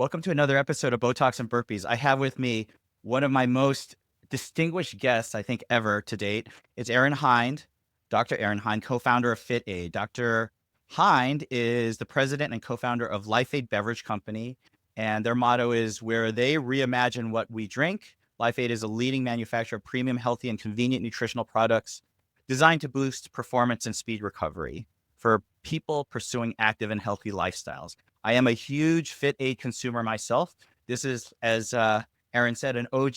Welcome to another episode of Botox and Burpees. I have with me one of my most distinguished guests, I think, ever to date. It's Aaron Hinde, Dr. Aaron Hinde, co-founder of FitAid. Dr. Hinde is the president and co-founder of LifeAid Beverage Company, and their motto is where they reimagine what we drink. LifeAid is a leading manufacturer of premium, healthy, and convenient nutritional products designed to boost performance and speed recovery for people pursuing active and healthy lifestyles. I am a huge FitAid consumer myself. This is, as Aaron said, an OG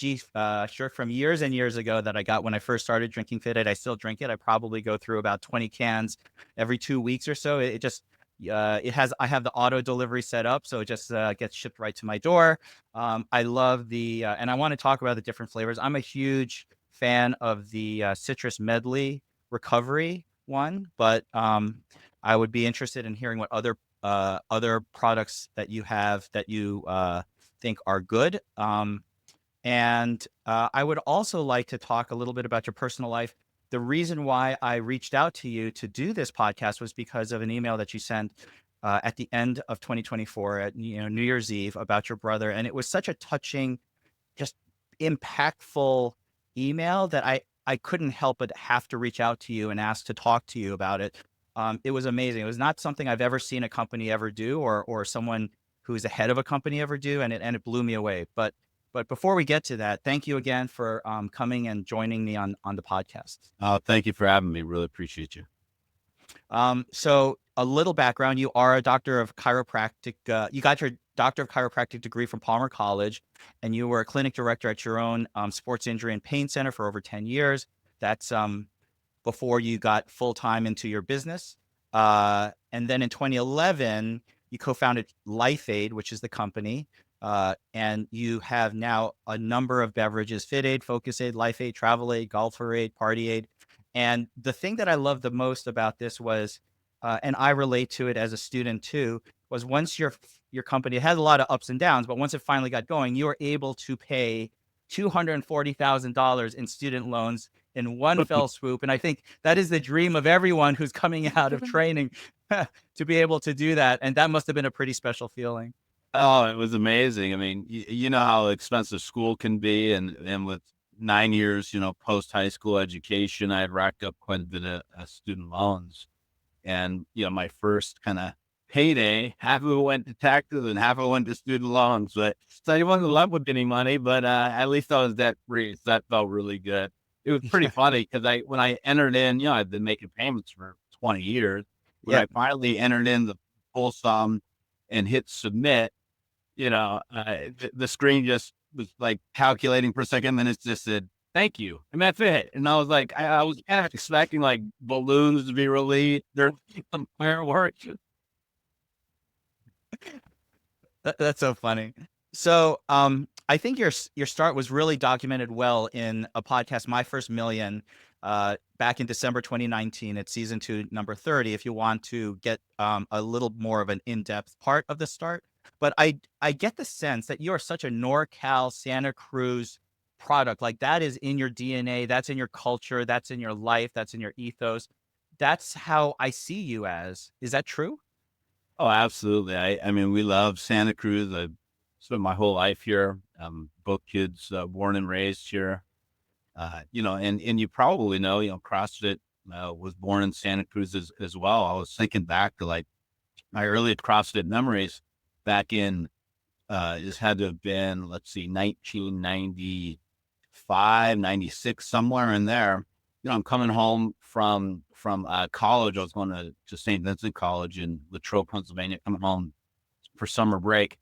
shirt from years and years ago that I got when I first started drinking FitAid. I still drink it. I probably go through about 20 cans every 2 weeks or so. I have the auto delivery set up, so it just gets shipped right to my door. I love and I want to talk about the different flavors. I'm a huge fan of the citrus medley recovery one, but I would be interested in hearing what other products that you have that you think are good. And I would also like to talk a little bit about your personal life. The reason why I reached out to you to do this podcast was because of an email that you sent at the end of 2024 at New Year's Eve about your brother. And it was such a touching, just impactful email that I couldn't help but have to reach out to you and ask to talk to you about it. It was amazing. It was not something I've ever seen a company ever do or someone who's ahead of a company ever do. And it blew me away. But before we get to that, thank you again for coming and joining me on the podcast. Thank you for having me. Really appreciate you. So a little background, you are a doctor of chiropractic. You got your doctor of chiropractic degree from Palmer College, and you were a clinic director at your own sports injury and pain center for over 10 years. That's before you got full-time into your business. And then in 2011, you co-founded LifeAid, which is the company. And you have now a number of beverages: FitAid, FocusAid, LifeAid, TravelAid, GolferAid, PartyAid. And the thing that I loved the most about this was, and I relate to it as a student too, was once your company had a lot of ups and downs, but once it finally got going, you were able to pay $240,000 in student loans in one fell swoop. And I think that is the dream of everyone who's coming out of training to be able to do that. And that must have been a pretty special feeling. Oh, it was amazing. I mean, you know how expensive school can be, and with 9 years, post high school education, I had racked up quite a bit of student loans, and my first kind of payday, half of it went to taxes and half of it went to student loans. But so I wasn't in love with getting money, but at least I was debt free. So that felt really good. It was pretty funny because when I entered in, I'd been making payments for 20 years. When I finally entered in the full sum and hit submit, the screen just was like calculating for a second, then it just said, "Thank you." And that's it. And I was like, I was kind of expecting like balloons to be released. There's some fireworks. That's so funny. So I think your start was really documented well in a podcast, My First Million, back in December 2019 at season 2, number 30, if you want to get a little more of an in-depth part of the start. But I get the sense that you are such a NorCal, Santa Cruz product. Like that is in your DNA, that's in your culture, that's in your life, that's in your ethos. That's how I see you as. Is that true? Oh, absolutely. I mean, we love Santa Cruz. I spent my whole life here. Both kids born and raised here. And you probably know, CrossFit was born in Santa Cruz as well. I was thinking back to like my earliest CrossFit memories back in, this had to have been, let's see, 1995, 96, somewhere in there. I'm coming home from college. I was going to St. Vincent College in Latrobe, Pennsylvania, coming home for summer break.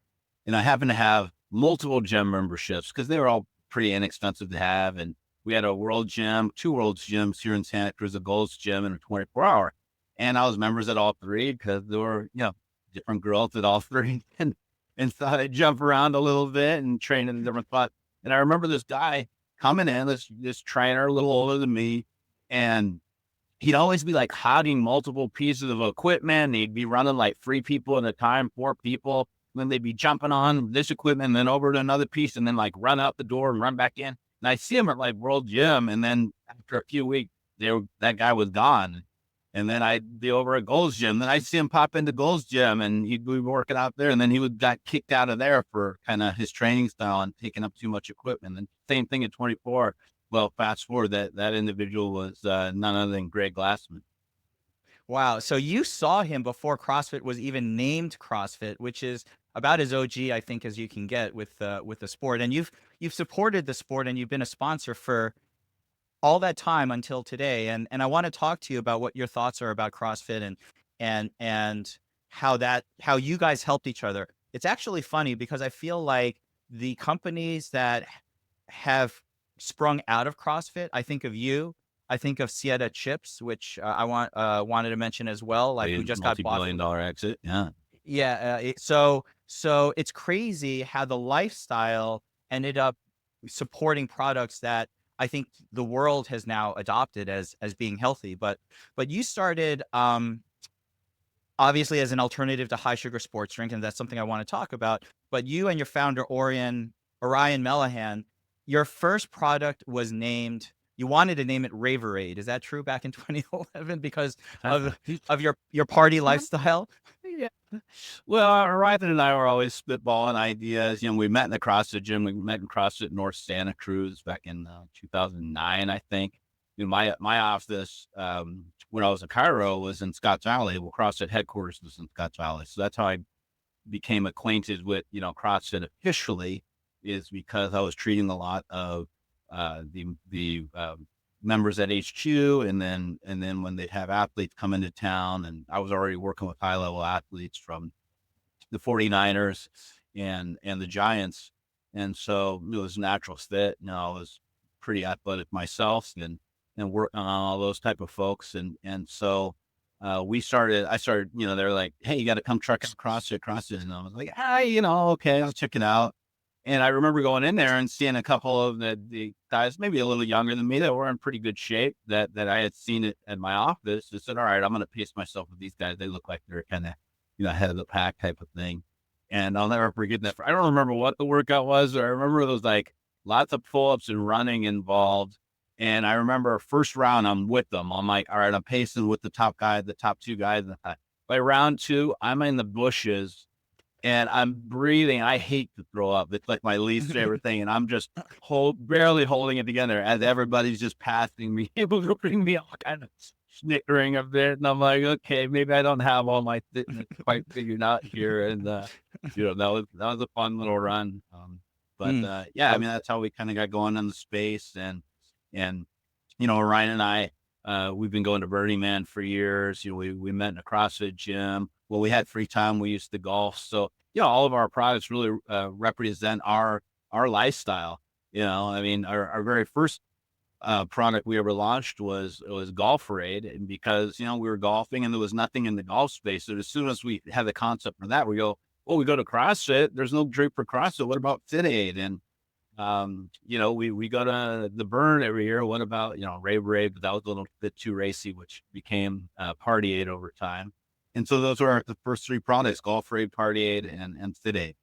And I happened to have multiple gym memberships because they were all pretty inexpensive to have. And we had a world gym, 2 world gyms here in Santa Cruz, a Gold's Gym and a 24-hour. And I was members at all 3 because there were, different girls at all 3. And so I jump around a little bit and train in different spots. And I remember this guy coming in, this trainer, a little older than me, and he'd always be like hiding multiple pieces of equipment. He'd be running like 3 people at a time, 4 people. And then they'd be jumping on this equipment and then over to another piece and then like run out the door and run back in. And I see him at like World Gym. And then after a few weeks, that guy was gone. And then I'd be over at Gold's Gym. Then I'd see him pop into Gold's Gym and he'd be working out there. And then he would got kicked out of there for kind of his training style and taking up too much equipment. And same thing at 24. Well, fast forward, that individual was none other than Greg Glassman. Wow. So you saw him before CrossFit was even named CrossFit, which is about as OG, I think, as you can get with the sport. And you've supported the sport and you've been a sponsor for all that time until today. And I want to talk to you about what your thoughts are about CrossFit and how you guys helped each other. It's actually funny because I feel like the companies that have sprung out of CrossFit, I think of you, I think of Sieta Chips, which wanted to mention as well, like who just got bought. Multi-billion-dollar exit. Yeah. Yeah. So it's crazy how the lifestyle ended up supporting products that I think the world has now adopted as being healthy. But you started obviously as an alternative to high sugar sports drink, and that's something I want to talk about. But you and your founder Orion Mellahan, your first product was named. You wanted to name it LifeAid. Is that true back in 2011 because of your party lifestyle? Yeah. Well, Ryan and I were always spitballing ideas. We met in the CrossFit gym. We met in CrossFit North Santa Cruz back in 2009, I think. My office when I was a chiro was in Scotts Valley. Well, CrossFit headquarters was in Scotts Valley, so that's how I became acquainted with CrossFit officially. Is because I was treating a lot of the members at HQ, and then when they'd have athletes come into town, and I was already working with high level athletes from the 49ers and the Giants, and so it was a natural fit. I was pretty athletic myself and working on all those type of folks, and so I started, they're like, hey, you got to come check out CrossFit, and I was like, okay, I'll check it out. And I remember going in there and seeing a couple of the guys, maybe a little younger than me, that were in pretty good shape that I had seen it at my office. I said, all right, I'm going to pace myself with these guys. They look like they're kind of, head of the pack type of thing. And I'll never forget that. I don't remember what the workout was, or I remember there was like lots of pull-ups and running involved. And I remember first round, I'm with them. I'm like, all right, I'm pacing with the top two guys. By round two, I'm in the bushes and I'm breathing. I hate to throw up. It's like my least favorite thing. And I'm just barely holding it together as everybody's just passing me, able to bring me all kind of snickering a bit. And I'm like, okay, maybe I don't have all my fitness quite figured out here. And, that was a fun little run. Yeah, I mean, that's how we kind of got going in the space. And Ryan and I, we've been going to Burning Man for years. We met in a CrossFit gym. Well, we had free time. We used to golf. So, all of our products really represent our lifestyle. I mean, our very first product we ever launched was LifeAid. And because, we were golfing and there was nothing in the golf space. So as soon as we had the concept for that, we go, well, we go to CrossFit. There's no drink for CrossFit. What about FitAid? And, we go to the Burn every year. What about, LifeAid? But that was a little bit too racy, which became Party Aid over time. And so those were the first three products: LifeAid, Party Aid, and FitAid.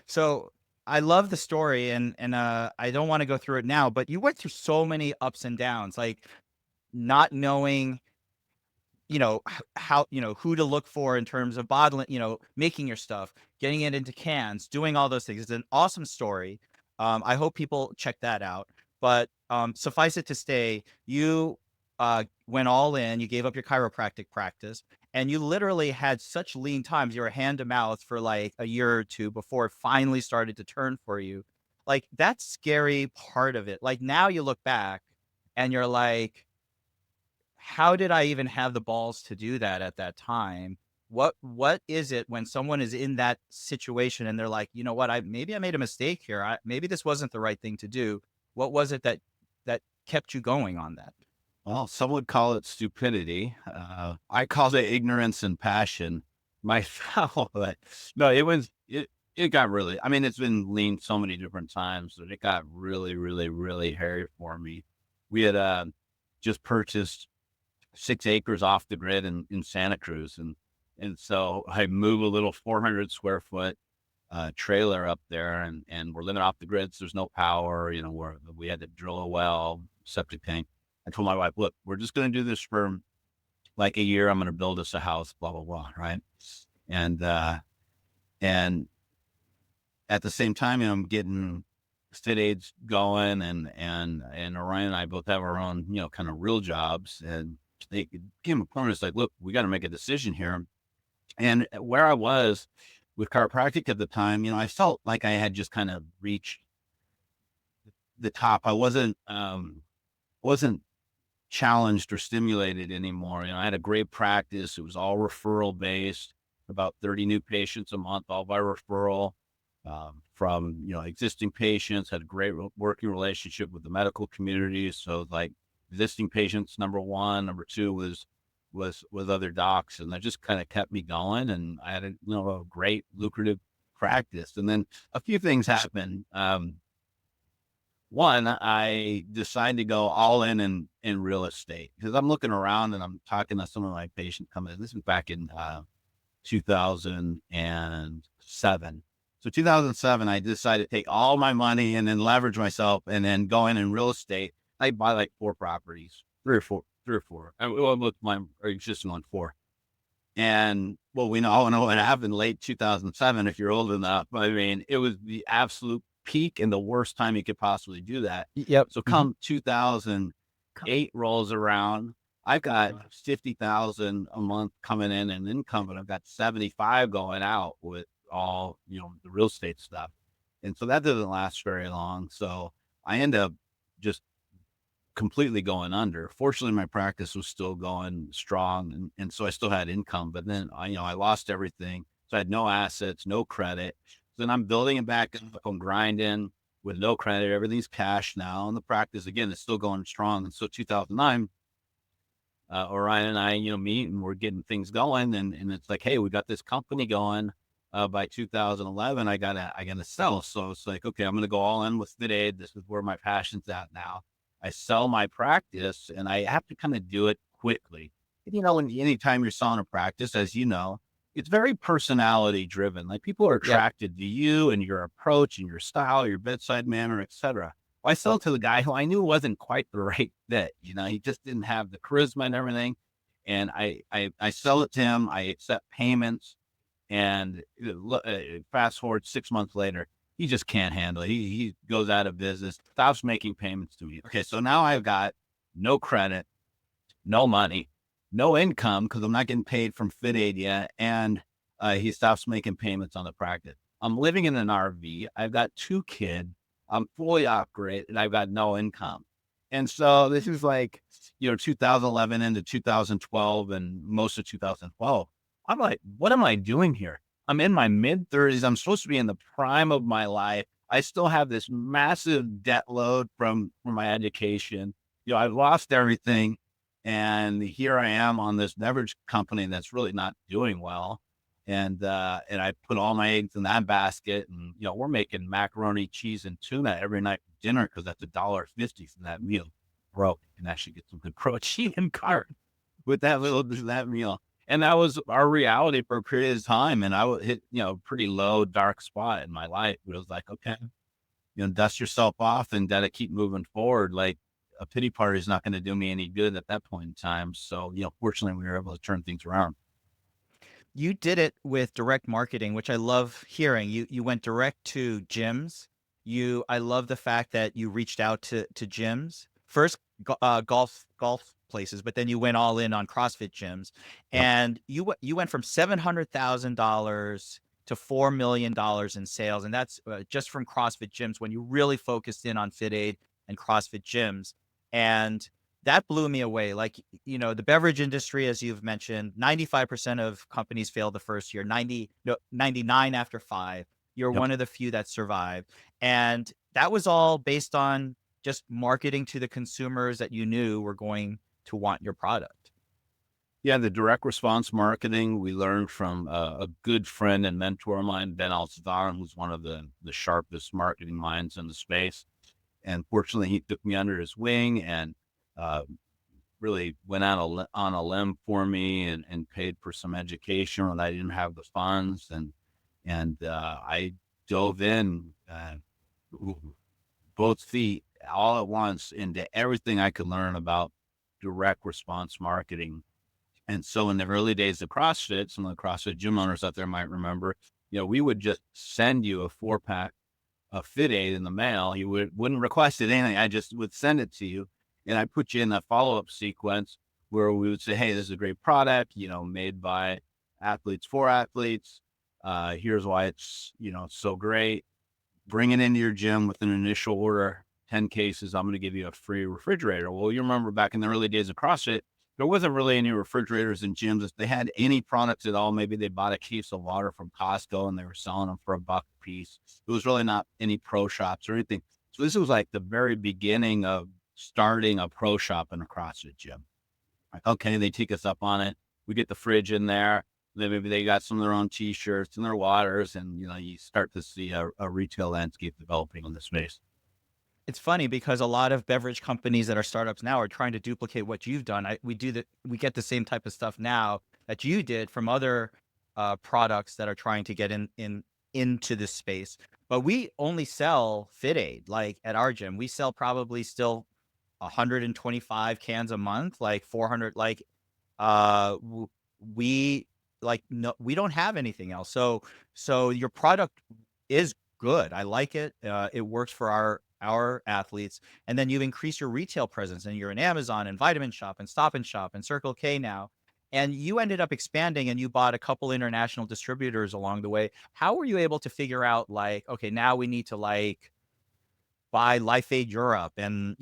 So I love the story, and I don't want to go through it now, but you went through so many ups and downs, like not knowing, how, who to look for in terms of bottling, making your stuff, getting it into cans, doing all those things. It's an awesome story. I hope people check that out. But suffice it to say, you went all in. You gave up your chiropractic practice, and you literally had such lean times. You were hand to mouth for like a year or two before it finally started to turn for you. Like, that's scary part of it. Like, now you look back and you're like, how did I even have the balls to do that at that time? What is it when someone is in that situation and they're like, you know what, maybe I made a mistake here. Maybe this wasn't the right thing to do. What was it that kept you going on that? Well, some would call it stupidity. I called it ignorance and passion. Myself, but no, it got really, I mean, it's been lean so many different times that it got really, really, really hairy for me. We had just purchased 6 acres off the grid in Santa Cruz. And so I moved a little 400 square foot trailer up there, and we're living off the grid. So there's no power, we had to drill a well, septic tank. I told my wife, look, we're just going to do this for like a year, I'm going to build us a house, blah, blah, blah. Right. And, and at the same time, I'm getting FitAids going, and Orion and I both have our own, kind of real jobs. And they came a point, it's like, look, we got to make a decision here. And where I was with chiropractic at the time, I felt like I had just kind of reached the top. I wasn't challenged or stimulated anymore. I had a great practice. It was all referral based, about 30 new patients a month, all by referral, from, existing patients. Had a great working relationship with the medical community. So like existing patients, number one, number two was with other docs. And that just kind of kept me going. And I had a great lucrative practice. And then a few things happened. One, I decided to go all in real estate, because I'm looking around and I'm talking to some of my patients coming in. This was back in 2007. So 2007, I decided to take all my money and then leverage myself and then go in real estate. I buy like 4 properties, three or four. Well, with my existing on 4. And well, we all know what happened late 2007, if you're old enough. I mean, it was the absolute peak and the worst time you could possibly do that. Yep. So come 2008 rolls around, I've got 50,000 a month coming in income, and I've got 75 going out with all, the real estate stuff. And so that doesn't last very long. So I end up just completely going under. Fortunately, my practice was still going strong. And so I still had income, but then I lost everything. So I had no assets, no credit. So then I'm building it back up. I'm grinding with no credit. Everything's cash now. And the practice, again, is still going strong. And so 2009, Orion and I, meet, and we're getting things going. And it's like, hey, we got this company going. By 2011, I gotta sell. So it's like, okay, I'm going to go all in with FitAid. This is where my passion's at now. I sell my practice, and I have to kind of do it quickly. And, anytime you're selling a practice, as you know, it's very personality driven. Like, people are Yep. attracted to you and your approach and your style, your bedside manner, etc. Well, I sell to the guy who I knew wasn't quite the right fit. He just didn't have the charisma and everything. And I sell it to him. I accept payments, and fast forward 6 months later, he just can't handle it. He goes out of business, stops making payments to me. Okay, so now I've got no credit, no money, no income, because I'm not getting paid from FitAid yet, and he stops making payments on the practice. I'm living in an RV. I've got 2 kids. I'm fully off grid, and I've got no income. And so this is like, 2011 into 2012 and most of 2012. I'm like, what am I doing here? I'm in my mid-30s. I'm supposed to be in the prime of my life. I still have this massive debt load from my education. I've lost everything. And here I am on this beverage company that's really not doing well. And I put all my eggs in that basket. And, we're making macaroni, cheese, and tuna every night for dinner, because that's $1.50 for that meal. Bro, you can actually get some good protein and carb with that meal. And that was our reality for a period of time. And I would hit, a pretty low, dark spot in my life. It was like, okay, dust yourself off and gotta keep moving forward. Like, a pity party is not going to do me any good at that point in time. So, fortunately, we were able to turn things around. You did it with direct marketing, which I love hearing. You went direct to gyms. I love the fact that you reached out to gyms first, golf places, but then you went all in on CrossFit gyms, Yep. and you went from $700,000 to $4 million in sales, and that's just from CrossFit gyms, when you really focused in on FitAid and CrossFit gyms. And that blew me away. Like, the beverage industry, as you've mentioned, 95% of companies fail the first year, 99 after 5. You're Yep. one of the few that survive. And that was all based on just marketing to the consumers that you knew were going to want your product. Yeah. The direct response marketing we learned from a good friend and mentor of mine, Ben Alcivar, who's one of the sharpest marketing minds in the space. And fortunately, he took me under his wing and, really went out on a limb for me, and paid for some education when I didn't have the funds. And I dove in, both feet all at once, into everything I could learn about direct response marketing. And so in the early days of CrossFit, some of the CrossFit gym owners out there might remember, we would just send you a 4-pack of FitAid in the mail. You wouldn't request it anything. I just would send it to you. And I put you in a follow-up sequence where we would say, hey, this is a great product, made by athletes for athletes. Here's why it's, so great. Bring it into your gym with an initial order, 10 cases. I'm going to give you a free refrigerator. Well, you remember back in the early days of CrossFit, there wasn't really any refrigerators in gyms. If they had any products at all, maybe they bought a case of water from Costco and they were selling them for $1 a piece. It was really not any pro shops or anything. So this was like the very beginning of starting a pro shop in a CrossFit gym. Like, okay, they take us up on it. We get the fridge in there. Then maybe they got some of their own T-shirts and their waters, and you start to see a retail landscape developing in the space. It's funny because a lot of beverage companies that are startups now are trying to duplicate what you've done. We get the same type of stuff now that you did from other products that are trying to get into this space. But we only sell FitAid. Like at our gym, we sell probably still 125 cans a month, like 400. Like we no, we don't have anything else. So your product is good. I like it. It works for our athletes. And then you've increased your retail presence, and you're in Amazon and Vitamin Shop and Stop and Shop and Circle K now. And you ended up expanding, and you bought a couple international distributors along the way. How were you able to figure out, like, okay, now we need to like buy LifeAid Europe and,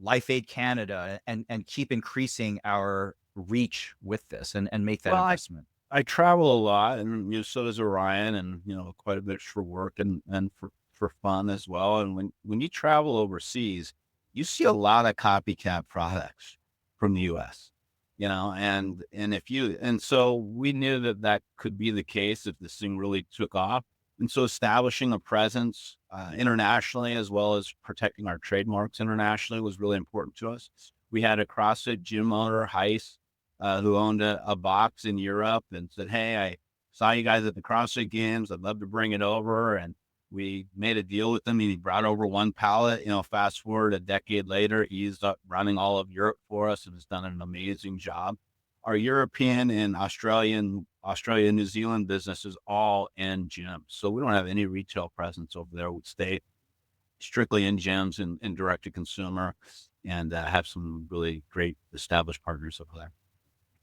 LifeAid Canada, and keep increasing our reach with this and make that investment? I travel a lot, and so does Orion, and quite a bit for work and for fun as well. And when you travel overseas, you see a lot of copycat products from the U.S. And so we knew that could be the case if this thing really took off. And so establishing a presence internationally, as well as protecting our trademarks internationally, was really important to us. We had a CrossFit gym owner, Heiss, who owned a box in Europe, and said, hey, I saw you guys at the CrossFit Games. I'd love to bring it over. And we made a deal with him. He brought over one pallet. Fast forward a decade later, he's up running all of Europe for us and has done an amazing job. Our European and Australia, New Zealand business is all in gyms. So we don't have any retail presence over there. We stay strictly in gyms and direct to consumer, and have some really great established partners over there.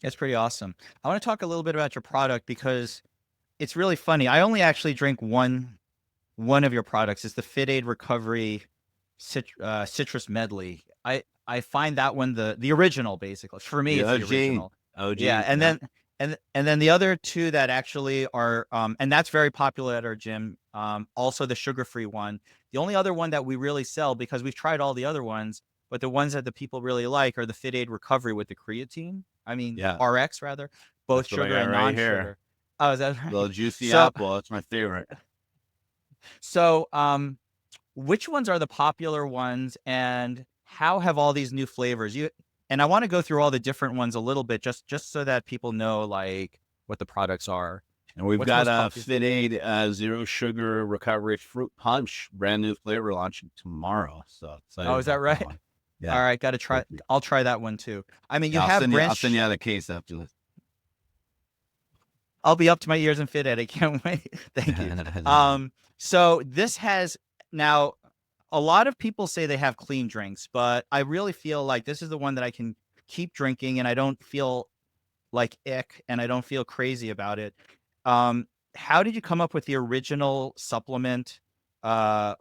That's pretty awesome. I want to talk a little bit about your product because it's really funny. I only actually drink one of your products. It's the FitAid Recovery Citrus Medley. I find that one the original, basically. For me, it's the original. OG. Yeah, and then the other two that actually are and that's very popular at our gym. Also the sugar-free one. The only other one that we really sell, because we've tried all the other ones, but the ones that the people really like are the FitAid Recovery with the creatine. I mean, RX rather, both That's sugar and non-sugar. Here. Oh, is that right? Little juicy apple. That's my favorite. So, which ones are the popular ones, and how have all these new flavors? And I want to go through all the different ones a little bit, just so that people know like what the products are. And we've got a FitAid Zero Sugar Recovery Fruit Punch, brand new flavor launching tomorrow. So is that right? Yeah. All right, got to try. I'll try that one too. I mean, I'll send you out a case after this. I'll be up to my ears in FitAid. I can't wait. Thank you. So this has now, a lot of people say they have clean drinks, but I really feel like this is the one that I can keep drinking and I don't feel like ick and I don't feel crazy about it. How did you come up with the original supplement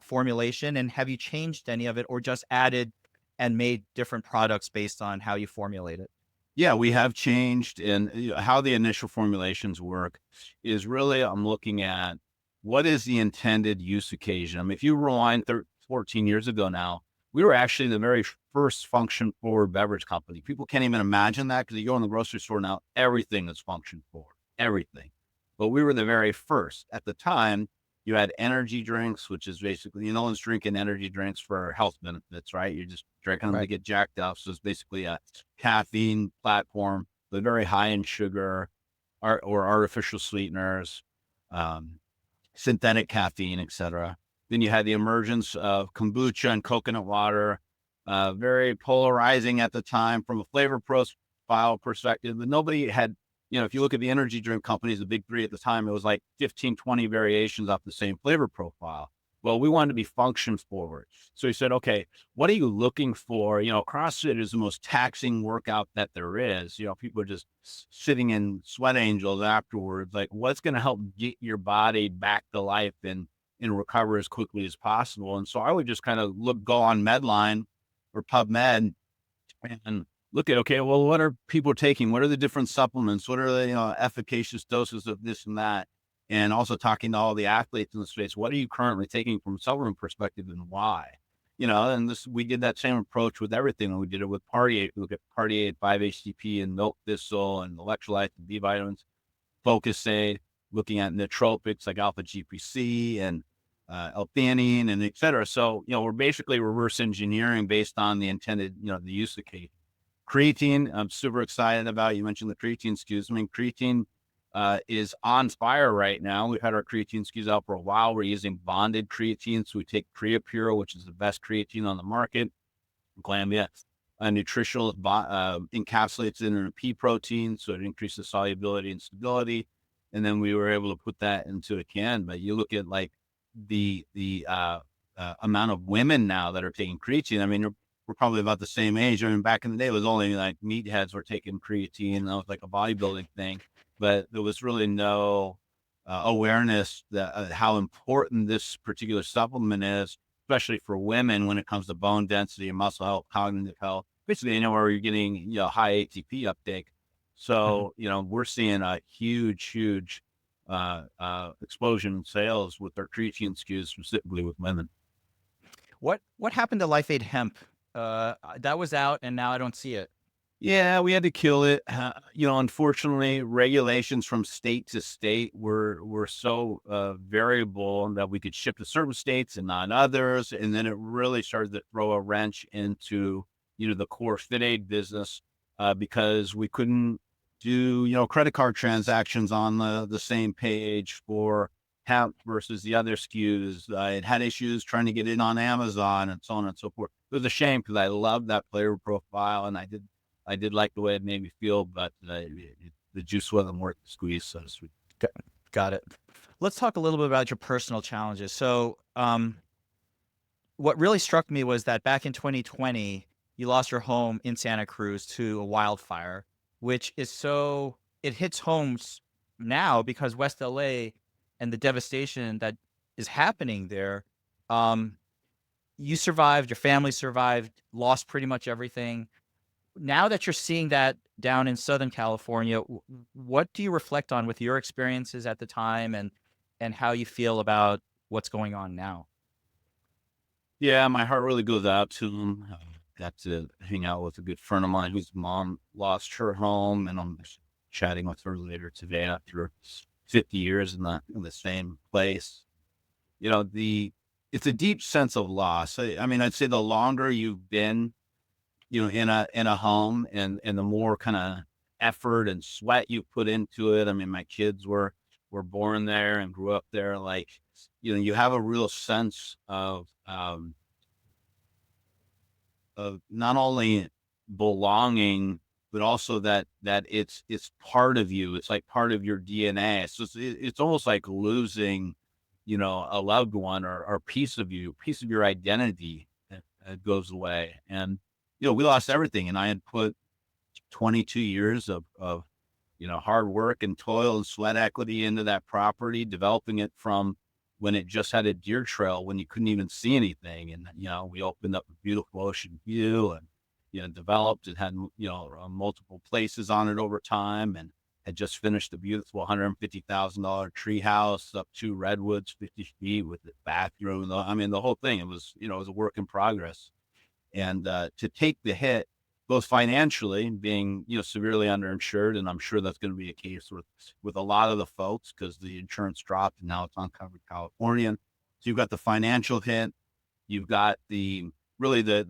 formulation, and have you changed any of it or just added and made different products based on how you formulate it? Yeah, we have changed. And how the initial formulations work is really, I'm looking at what is the intended use occasion. I mean, if you rewind 14 years ago now, we were actually the very first function forward beverage company. People can't even imagine that, because you go in the grocery store now, everything is function forward, everything. But we were the very first. At the time, you had energy drinks, which is basically, no one's drinking energy drinks for health benefits, right? You're just drinking them to get jacked up. So it's basically a caffeine platform, but very high in sugar or artificial sweeteners, synthetic caffeine, etc. Then you had the emergence of kombucha and coconut water, very polarizing at the time from a flavor profile perspective, but nobody had, if you look at the energy drink companies, the big three at the time, it was like 15, 20 variations off the same flavor profile. Well, we wanted to be function forward. So we said, okay, what are you looking for? CrossFit is the most taxing workout that there is. People are just sitting in sweat angels afterwards. Like, what's going to help get your body back to life and recover as quickly as possible? And so I would just kind of go on Medline or PubMed and look at, okay, well, what are people taking? What are the different supplements? What are the efficacious doses of this and that? And also talking to all the athletes in the space, what are you currently taking from a supplement perspective and why? And we did that same approach with everything. And we did it with Party 8. We look at Party 8, 5-HTP and milk thistle and electrolytes and B vitamins, Focus Aid, looking at nootropics like alpha GPC and L-theanine and et cetera. So, we're basically reverse engineering based on the intended, the use of case. Creatine, I'm super excited about. You mentioned the creatine SKUs. I mean, creatine is on fire right now. We've had our creatine SKUs out for a while. We're using bonded creatine. So we take Creapure, which is the best creatine on the market. Glanbia, nutritional encapsulates it in a pea protein. So it increases solubility and stability. And then we were able to put that into a can. But you look at like the amount of women now that are taking creatine. I mean, we're probably about the same age. I mean, back in the day, it was only like meatheads were taking creatine. That was like a bodybuilding thing, but there was really no awareness that how important this particular supplement is, especially for women when it comes to bone density and muscle health, cognitive health, basically anywhere you're getting, high ATP uptake. So, we're seeing a huge explosion in sales with our creatine SKUs, specifically with women. What happened to LifeAid hemp? That was out, and now I don't see it. Yeah, we had to kill it. Unfortunately, regulations from state to state were so variable that we could ship to certain states and not others. And then it really started to throw a wrench into, the core FitAid business because we couldn't do, credit card transactions on the same page for hemp versus the other SKUs. It had issues trying to get it on Amazon and so on and so forth. It was a shame because I loved that flavor profile and I did like the way it made me feel, but the juice wasn't worth the squeeze, so to speak. Got it. Let's talk a little bit about your personal challenges. So, what really struck me was that back in 2020, you lost your home in Santa Cruz to a wildfire, which is it hits homes now because West LA and the devastation that is happening there. You survived, your family survived, lost pretty much everything. Now that you're seeing that down in Southern California, what do you reflect on with your experiences at the time and how you feel about what's going on now? Yeah, my heart really goes out to him. Got to hang out with a good friend of mine whose mom lost her home, and I'm chatting with her later today after 50 years in the same place. It's a deep sense of loss. I mean, I'd say the longer you've been, in a home and the more kind of effort and sweat you put into it. I mean, my kids were born there and grew up there. Like, you have a real sense of not only belonging, but also that it's part of you. It's like part of your DNA. So it's almost like losing, a loved one or a piece of your identity that goes away. And, we lost everything. And I had put 22 years of hard work and toil and sweat equity into that property, developing it from when it just had a deer trail, when you couldn't even see anything. And, we opened up a beautiful ocean view and, developed it, had, multiple places on it over time, and had just finished a beautiful $150,000 tree house up 2 redwoods, 50 feet with the bathroom. I mean, the whole thing, it was a work in progress. And to take the hit, both financially, being severely underinsured, and I'm sure that's going to be a case with a lot of the folks because the insurance dropped and now it's uncovered California. So you've got the financial hit, you've got the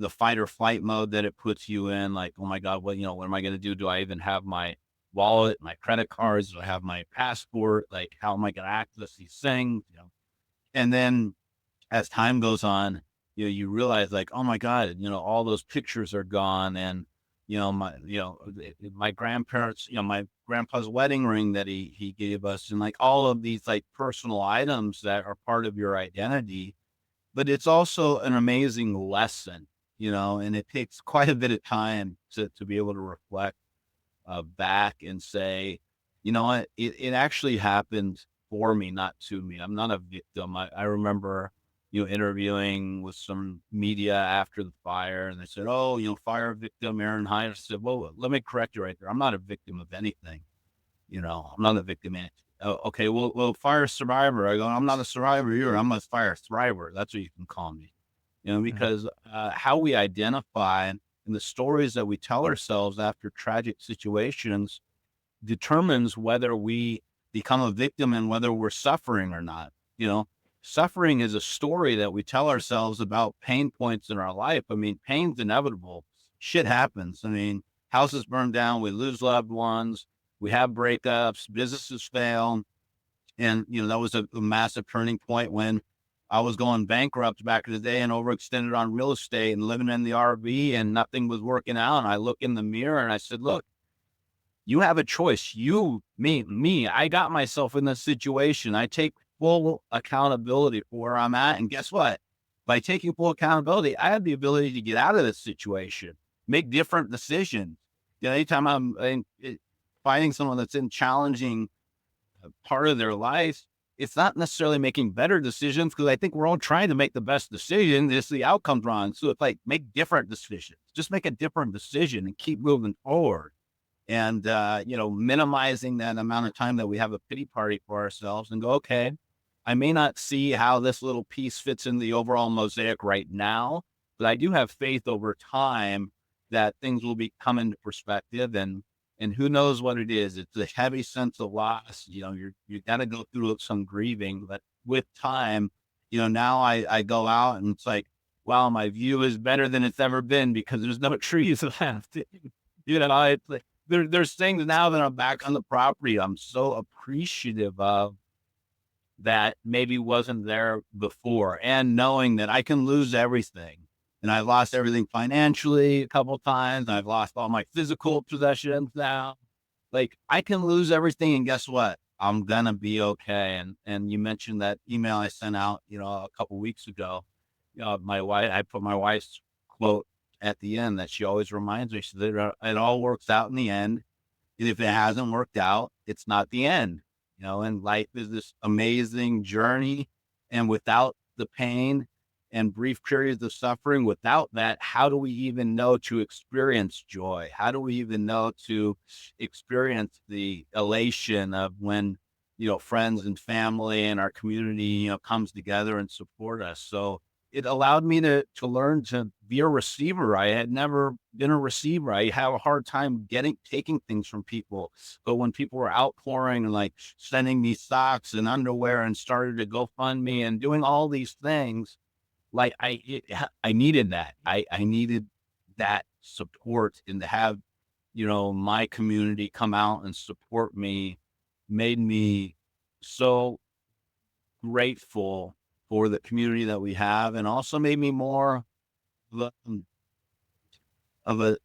fight or flight mode that it puts you in. Like, oh my God, what am I going to do? Do I even have my wallet, my credit cards? Do I have my passport? Like, how am I going to access these things? And then as time goes on, you realize like, oh my God, all those pictures are gone. And, my grandparents, my grandpa's wedding ring that he gave us, and like all of these like personal items that are part of your identity. But it's also an amazing lesson, and it takes quite a bit of time to be able to reflect back and say, you know what, it actually happened for me, not to me. I'm not a victim. I remember, interviewing with some media after the fire, and they said, "Oh, fire victim Aaron Hines." I said, "Well, let me correct you right there. I'm not a victim of anything. I'm not a victim. Oh, okay. Well, fire survivor." I go, "I'm not a survivor either. I'm a fire thriver. That's what you can call me." Mhm. Because how we identify and the stories that we tell ourselves after tragic situations determines whether we become a victim and whether we're suffering or not. You know, Suffering is a story that we tell ourselves about pain points in our life. I mean, pain's inevitable. Shit happens. I mean, houses burn down, we lose loved ones, we have breakups, businesses fail. And, that was a massive turning point when I was going bankrupt back in the day and overextended on real estate and living in the RV and nothing was working out. And I look in the mirror and I said, look, you have a choice. Me, I got myself in this situation. I take full accountability for where I'm at. And guess what? By taking full accountability, I have the ability to get out of this situation, make different decisions. Anytime finding someone that's in challenging part of their life, it's not necessarily making better decisions because I think we're all trying to make the best decision. Just the outcome's wrong. So it's like make different decisions. Just make a different decision and keep moving forward. And minimizing that amount of time that we have a pity party for ourselves and go, okay, I may not see how this little piece fits in the overall mosaic right now, but I do have faith over time that things will be come into perspective and who knows what it is. It's a heavy sense of loss. You got to go through some grieving, but with time, now I go out and it's like, wow, my view is better than it's ever been because there's no trees left. It's like, there's things now that I'm back on the property I'm so appreciative of that maybe wasn't there before. And knowing that I can lose everything. And I've lost everything financially a couple times. I've lost all my physical possessions now. Like I can lose everything. And guess what? I'm gonna be okay. And you mentioned that email I sent out, a couple weeks ago. My wife, I put my wife's quote at the end that she always reminds me. She said, it all works out in the end. And if it hasn't worked out, it's not the end, and life is this amazing journey. And without the pain and brief periods of suffering, without that, how do we even know to experience joy? How do we even know to experience the elation of when, friends and family and our community, comes together and support us? So it allowed me to learn to be a receiver. I had never been a receiver. I have a hard time taking things from people. But when people were outpouring and like sending me socks and underwear and started to GoFundMe and doing all these things, like I needed that. I needed that support, and to have, my community come out and support me made me so grateful for the community that we have, and also made me more of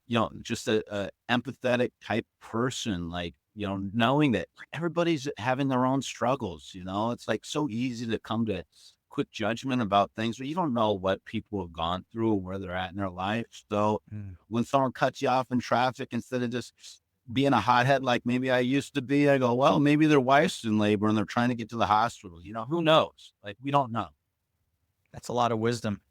just a empathetic type person. Like, knowing that everybody's having their own struggles, it's like so easy to come to quick judgment about things, but you don't know what people have gone through or where they're at in their life. So Mm. when someone cuts you off in traffic, instead of just being a hothead like maybe I used to be, I go, well, maybe their wife's in labor and they're trying to get to the hospital. Who knows? Like, we don't know. That's a lot of wisdom.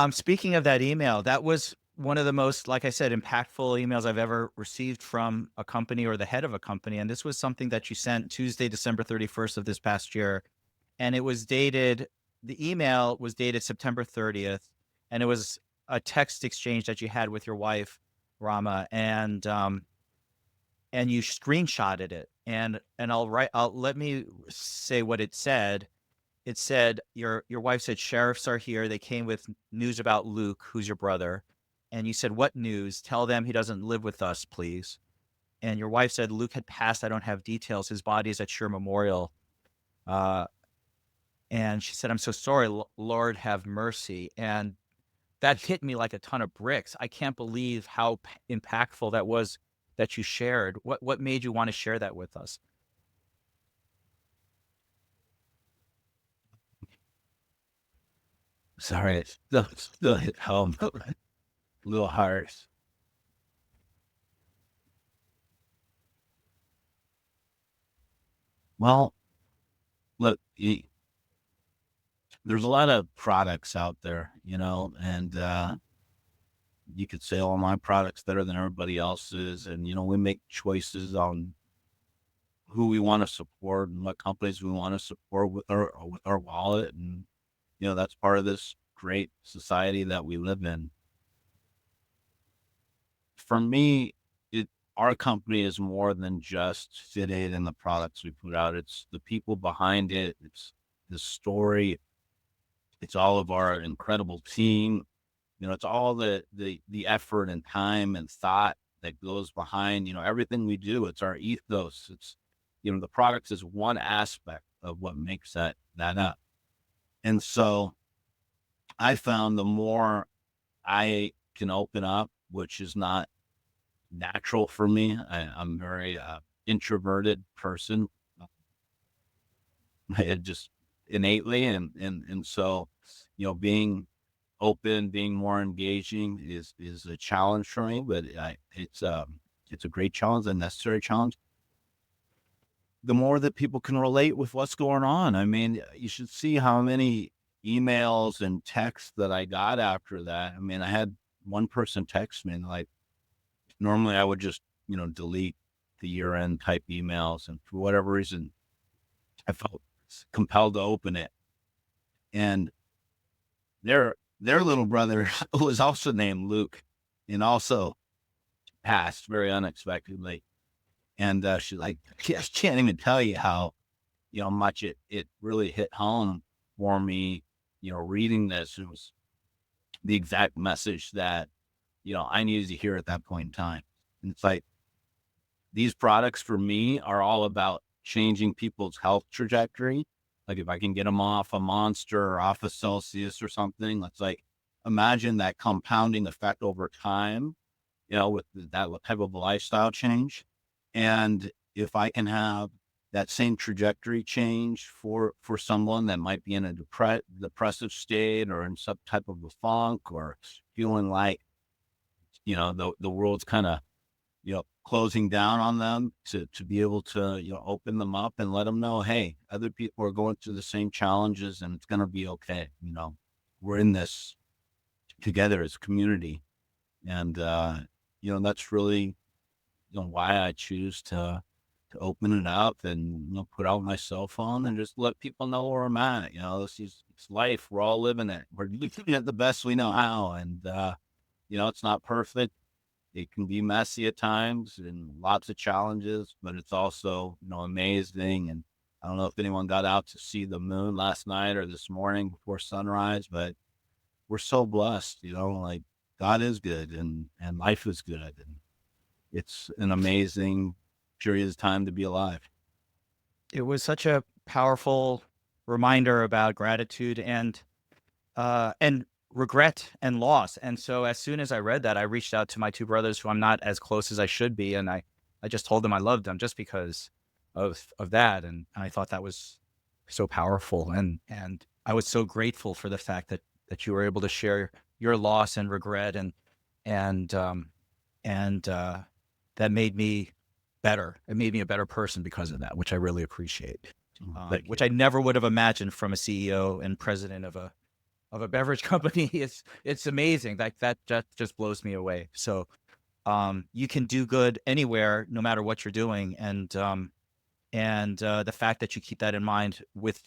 Speaking of that email, that was one of the most, like I said, impactful emails I've ever received from a company or the head of a company. And this was something that you sent Tuesday, December 31st of this past year. And it was dated, the email was dated September 30th. And it was a text exchange that you had with your wife, Rama. And you screenshotted it. And let me say what it said. It said your wife said sheriffs are here. They came with news about Luke, who's your brother. And you said, what news? Tell them he doesn't live with us, please. And your wife said, Luke had passed. I don't have details. His body is at Sure Memorial. Uh, and she said, I'm so sorry. Lord have mercy. And that hit me like a ton of bricks. I can't believe how impactful that was that you shared. What made you want to share that with us? Sorry, it's still hit home. A little harsh. Well, look, there's a lot of products out there, and you could say, "Oh, my product's better than everybody else's," and we make choices on who we want to support and what companies we want to support with our wallet, and that's part of this great society that we live in. For me, our company is more than just FitAid and the products we put out. It's the people behind it. It's the story. It's all of our incredible team. It's all the effort and time and thought that goes behind, everything we do. It's our ethos. It's, the products is one aspect of what makes that up. And so I found the more I can open up, which is not natural for me. I'm very introverted person, just innately, and so being open, being more engaging is a challenge for me. But it's a great challenge, a necessary challenge. The more that people can relate with what's going on, I mean, you should see how many emails and texts that I got after that. I mean, I had one person text me and like, normally I would just, delete the year-end type emails, and for whatever reason, I felt compelled to open it. And their little brother was also named Luke and also passed very unexpectedly. And she's like, I can't even tell you how, much it really hit home for me, reading this. It was the exact message that, I needed to hear at that point in time. And it's like, these products for me are all about changing people's health trajectory. Like if I can get them off a Monster or off a Celsius or something, let's like imagine that compounding effect over time, with that type of lifestyle change. And if I can have that same trajectory change for someone that might be in a depressive state or in some type of a funk or feeling like, the world's kind of, closing down on them, to be able to, open them up and let them know, hey, other people are going through the same challenges and it's going to be okay. We're in this together as a community. And, that's really, why I choose to open it up and, put out my cell phone and just let people know where I'm at. It's life. We're all living it. We're living it the best we know how. And, it's not perfect. It can be messy at times and lots of challenges, but it's also, amazing. And I don't know if anyone got out to see the moon last night or this morning before sunrise, but we're so blessed, like God is good and life is good. And it's an amazing period of time to be alive. It was such a powerful reminder about gratitude and regret and loss. And so as soon as I read that, I reached out to my two brothers who I'm not as close as I should be. And I just told them I loved them just because of that. And I thought that was so powerful. And I was so grateful for the fact that you were able to share your loss and regret and and that made me better. It made me a better person because of that, which I really appreciate. Thank Which you. I never would have imagined from a CEO and president of a beverage company. It's amazing. That just blows me away. So you can do good anywhere, no matter what you're doing, and the fact that you keep that in mind with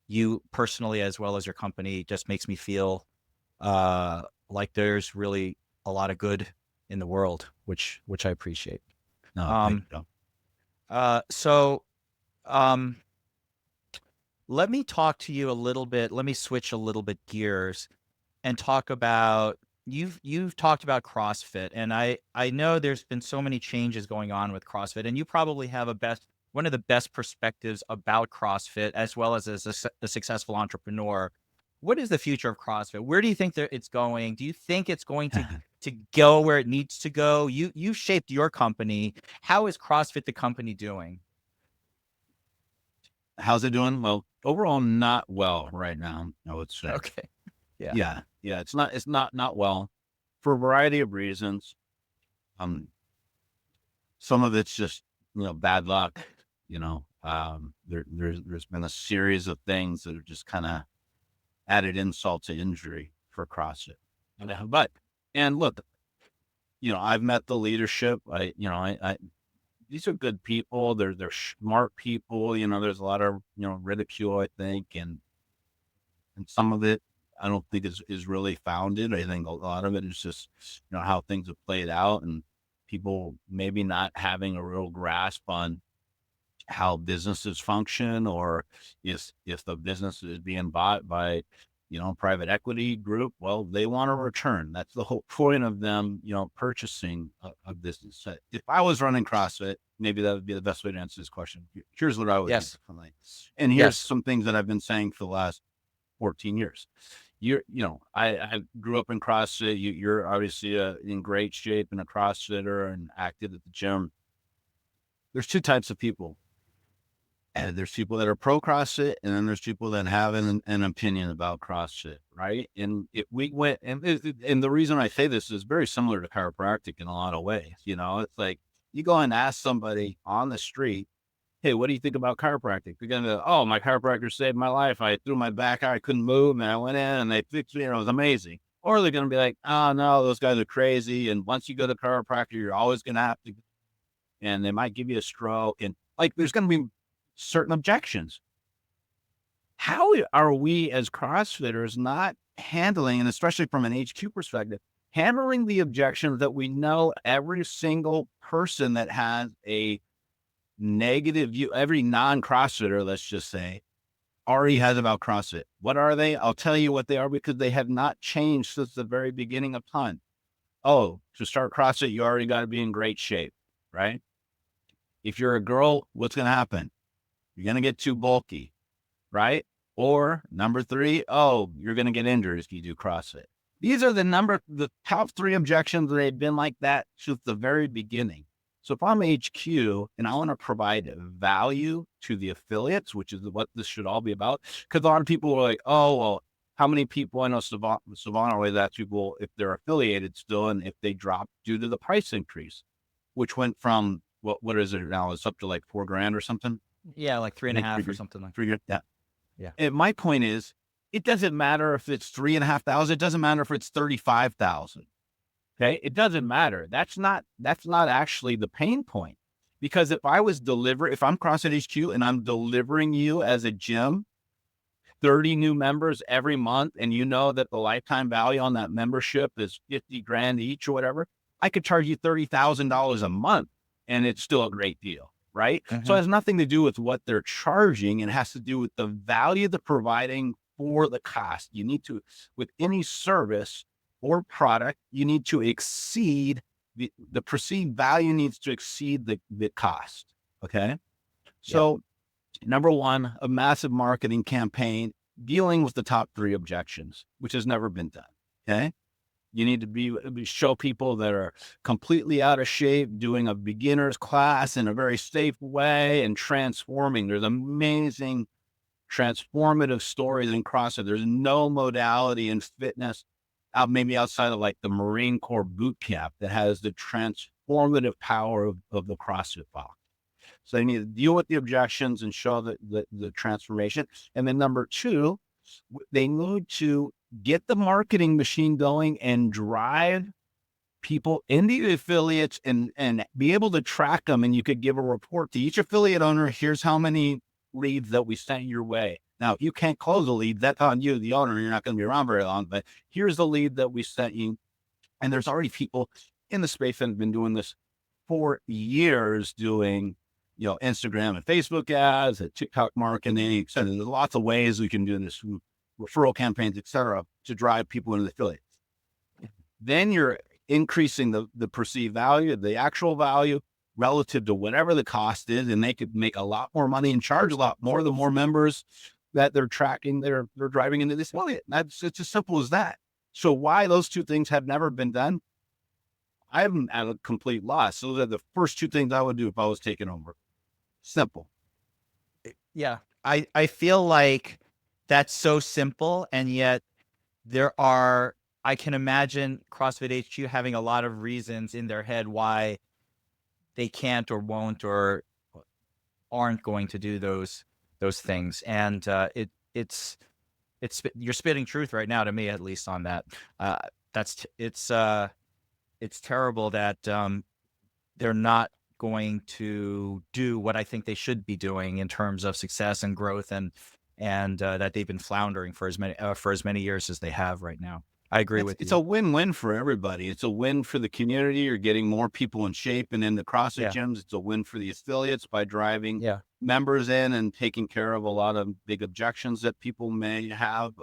you personally as well as your company just makes me feel like there's really a lot of good in the world, which I appreciate. No, thank Um, you. so um, let me talk to you a little bit. Let me switch a little bit gears and talk about you've talked about CrossFit, and I know there's been so many changes going on with CrossFit, and you probably have one of the best perspectives about CrossFit as well as a successful entrepreneur. what is the future of CrossFit? Where do you think that it's going? Do you think it's going to go where it needs to go? You shaped your company. How is CrossFit the company doing? How's it doing? Well, overall, not well right now, I would say. Okay. Yeah. Yeah, it's not well for a variety of reasons. Um, some of it's just, bad luck, there's been a series of things that have just kind of added insult to injury for CrossFit. And look, I've met the leadership. These are good people. They're smart people. There's a lot of, ridicule, I think, and some of it I don't think is really founded. I think a lot of it is just, how things have played out, and people maybe not having a real grasp on how businesses function, or if the business is being bought by, private equity group. Well, they want a return. That's the whole point of them, purchasing a business. So if I was running CrossFit, maybe that would be the best way to answer this question. Here's what I would do Yes. differently. And here's Yes. some things that I've been saying for the last 14 years. I grew up in CrossFit. You're obviously in great shape and a CrossFitter and active at the gym. There's two types of people. And there's people that are pro CrossFit, and then there's people that have an opinion about CrossFit, right? And if we went, and the reason I say this is very similar to chiropractic in a lot of ways. It's like you go and ask somebody on the street, "Hey, what do you think about chiropractic?" They're gonna go, "Oh, my chiropractor saved my life. I threw my back out, I couldn't move, and I went in and they fixed me, and it was amazing." Or they're gonna be like, "Oh no, those guys are crazy. And once you go to chiropractor, you're always gonna have to, and they might give you a stroke." And like, there's gonna be certain objections. How are we as CrossFitters not handling, and especially from an HQ perspective, handling the objections that we know every single person that has a negative view, every non-CrossFitter, let's just say, already has about CrossFit? What are they? I'll tell you what they are, because they have not changed since the very beginning of time. Oh, to start CrossFit, you already got to be in great shape, right? If you're a girl, what's going to happen? You're going to get too bulky, right? Or number three, oh, you're going to get injured if you do CrossFit. These are the top three objections that have been like that since the very beginning. So if I'm HQ and I want to provide value to the affiliates, which is what this should all be about, because a lot of people are like, "Oh, well, how many people?" I know Savannah always asks people if they're affiliated still, and if they drop due to the price increase, which went from, what is it now? It's up to like $4,000 or something. Yeah, like three I and a think half or something like that. 3 years. Yeah. Yeah. And my point is, it doesn't matter if it's 3,500. It doesn't matter if it's 35,000. Okay. It doesn't matter. That's not actually the pain point. Because if I'm CrossFit HQ and I'm delivering you as a gym 30 new members every month, and you know that the lifetime value on that membership is $50,000 each or whatever, I could charge you $30,000 a month, and it's still a great deal. Right. So it has nothing to do with what they're charging. It has to do with the value they're providing for the cost. You need to, with any service or product, you need to exceed the perceived value needs to exceed the cost. Okay. So number one, a massive marketing campaign dealing with the top three objections, which has never been done. Okay. You need to show people that are completely out of shape, doing a beginner's class in a very safe way and transforming. There's amazing transformative stories in CrossFit. There's no modality in fitness, maybe outside of like the Marine Corps boot camp, that has the transformative power of the CrossFit box. So they need to deal with the objections and show the transformation. And then number two, they need to get the marketing machine going and drive people into the affiliates and be able to track them. And you could give a report to each affiliate owner. Here's how many leads that we sent your way. Now, if you can't close a lead, that's on you, the owner. You're not going to be around very long, but here's the lead that we sent you. And there's already people in the space that have been doing this for years, doing, Instagram and Facebook ads, and TikTok marketing, et cetera. There's lots of ways we can do this, referral campaigns, et cetera, to drive people into the affiliate. Then you're increasing the perceived value, the actual value relative to whatever the cost is, and they could make a lot more money and charge a lot more the more members that they're tracking, they're driving into this affiliate. It's as simple as that. So why those two things have never been done, I'm at a complete loss. So those are the first two things I would do if I was taking over. Simple. Yeah. I feel like that's so simple, and yet there are, I can imagine CrossFit HQ having a lot of reasons in their head why they can't or won't or aren't going to do those things. And it's you're spitting truth right now to me, at least on that. That's it's terrible that they're not going to do what I think they should be doing in terms of success and growth, and that they've been floundering for as many years as they have right now. I agree with It's you. a win-win for everybody. It's a win for the community. You're getting more people in shape and in the CrossFit Yeah. gyms. It's a win for the affiliates by driving Yeah. members in and taking care of a lot of big objections that people may have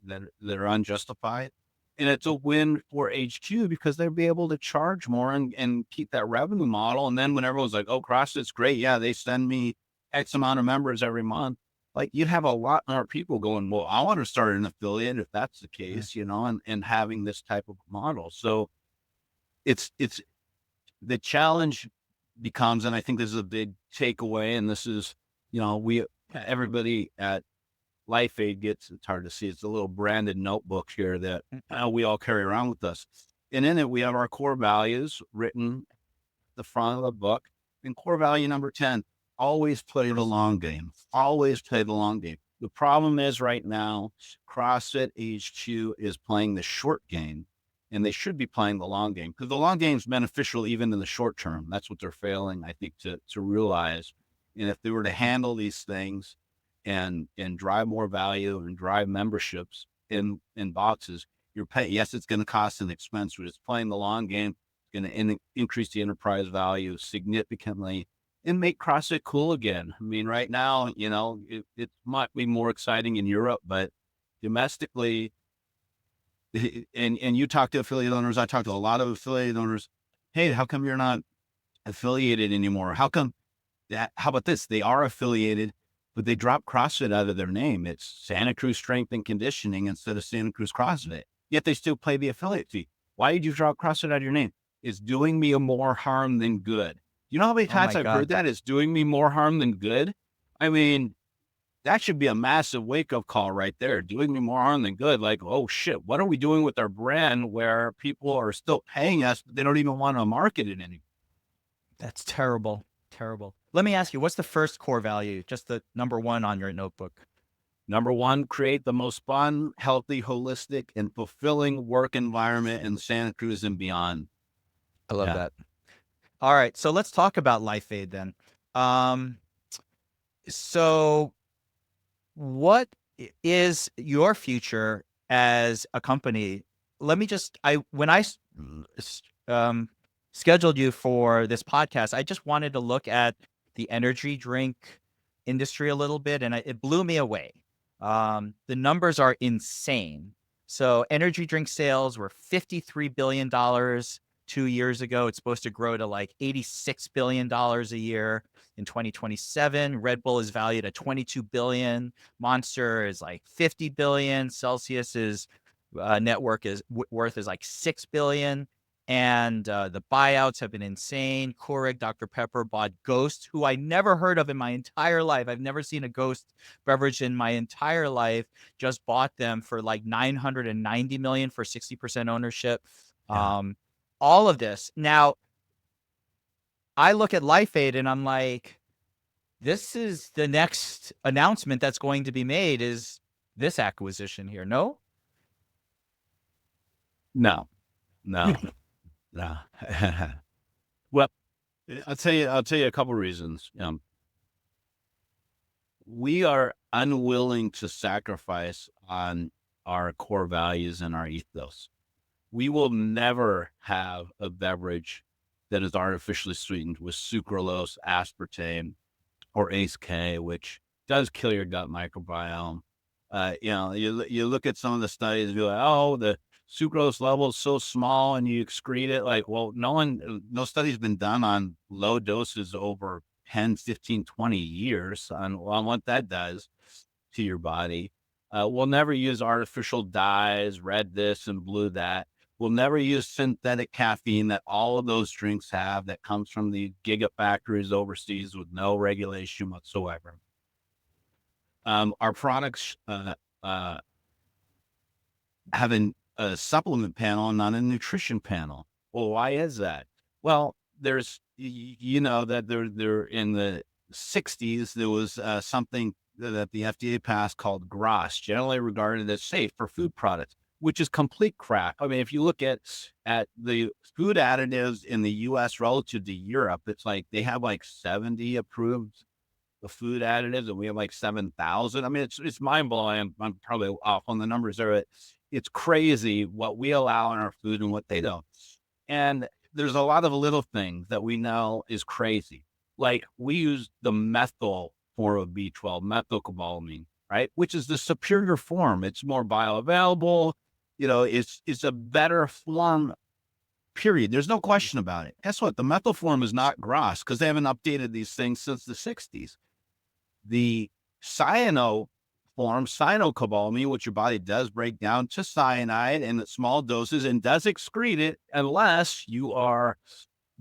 that are unjustified. And it's a win for HQ because they'll be able to charge more and keep that revenue model. And then when everyone's like, oh, CrossFit's great. Yeah, they send me X amount of members every month. Like you'd have a lot more people going, well, I want to start an affiliate if that's the Mm. case, and having this type of model. So it's the challenge becomes, and I think this is a big takeaway, and this is, everybody at LifeAid gets, it's hard to see, it's a little branded notebook here that we all carry around with us. And in it, we have our core values written at the front of the book. And core value number 10, always play the long game. Always play the long game. The problem is right now, CrossFit HQ is playing the short game, and they should be playing the long game because the long game is beneficial even in the short term. That's what they're failing, I think, to realize. And if they were to handle these things and drive more value and drive memberships in boxes, you're paying. Yes, it's going to cost an expense, but it's playing the long game. It's going to increase the enterprise value significantly and make CrossFit cool again. I mean, right now, it might be more exciting in Europe, but domestically, and you talk to affiliate owners, I talk to a lot of affiliate owners. Hey, how come you're not affiliated anymore? How come that? How about this? They are affiliated, but they dropped CrossFit out of their name. It's Santa Cruz Strength and Conditioning instead of Santa Cruz CrossFit. Yet they still pay the affiliate fee. Why did you drop CrossFit out of your name? It's doing me more harm than good. You know how many Oh times my I've heard God. that? It's doing me more harm than good. I mean, that should be a massive wake up call right there. Doing me more harm than good. Like, oh shit, what are we doing with our brand where people are still paying us, but they don't even want to market it anymore? That's terrible. Terrible. Let me ask you, what's the first core value? Just the number one on your notebook. Number one, create the most fun, healthy, holistic, and fulfilling work environment in Santa Cruz and beyond. I love Yeah. that. All right. So let's talk about LifeAid then. Um, so what is your future as a company? Let me just, when I um, scheduled you for this podcast, I just wanted to look at the energy drink industry a little bit, and it blew me away. The numbers are insane. So energy drink sales were $53 billion 2 years ago. It's supposed to grow to like $86 billion a year in 2027. Red Bull is valued at 22 billion. Monster is like 50 billion. Celsius is network is worth is like 6 billion. And the buyouts have been insane. Keurig, Dr. Pepper bought Ghost, who I never heard of in my entire life. I've never seen a Ghost beverage in my entire life. Just bought them for like 990 million for 60% ownership. Yeah. All of this. Now, I look at LifeAid and I'm like, this is the next announcement that's going to be made is this acquisition here. No? No, no, no. Well, I'll tell you a couple reasons. We are unwilling to sacrifice on our core values and our ethos. We will never have a beverage that is artificially sweetened with sucralose, aspartame, or ACE K, which does kill your gut microbiome. You look at some of the studies, and you're like, oh, the sucrose level is so small and you excrete it. Like, well, no study's been done on low doses over 10, 15, 20 years on what that does. to your body. We'll never use artificial dyes, red this and blue that. We'll never use synthetic caffeine that all of those drinks have that comes from the gigafactories overseas with no regulation whatsoever. Our products uh, have a supplement panel and not a nutrition panel. Well, why is that? Well, there's, you know, that there in the 60s, there was something that the FDA passed called GRAS, generally regarded as safe for food products, which is complete crap. I mean, if you look at the food additives in the US relative to Europe, it's like they have like 70 approved the food additives, and we have like 7,000. I mean, it's mind blowing. I'm probably off on the numbers there. But it's crazy what we allow in our food and what they don't. And there's a lot of little things that we know is crazy. Like we use the methyl form of B12, methylcobalamin, right? Which is the superior form. It's more bioavailable. You know, it's a better form. Period. There's no question about it. Guess what? The methyl form is not GRAS because they haven't updated these things since the 60s. The cyano form, cyanocobalamin, which your body does break down to cyanide in small doses and does excrete it unless you are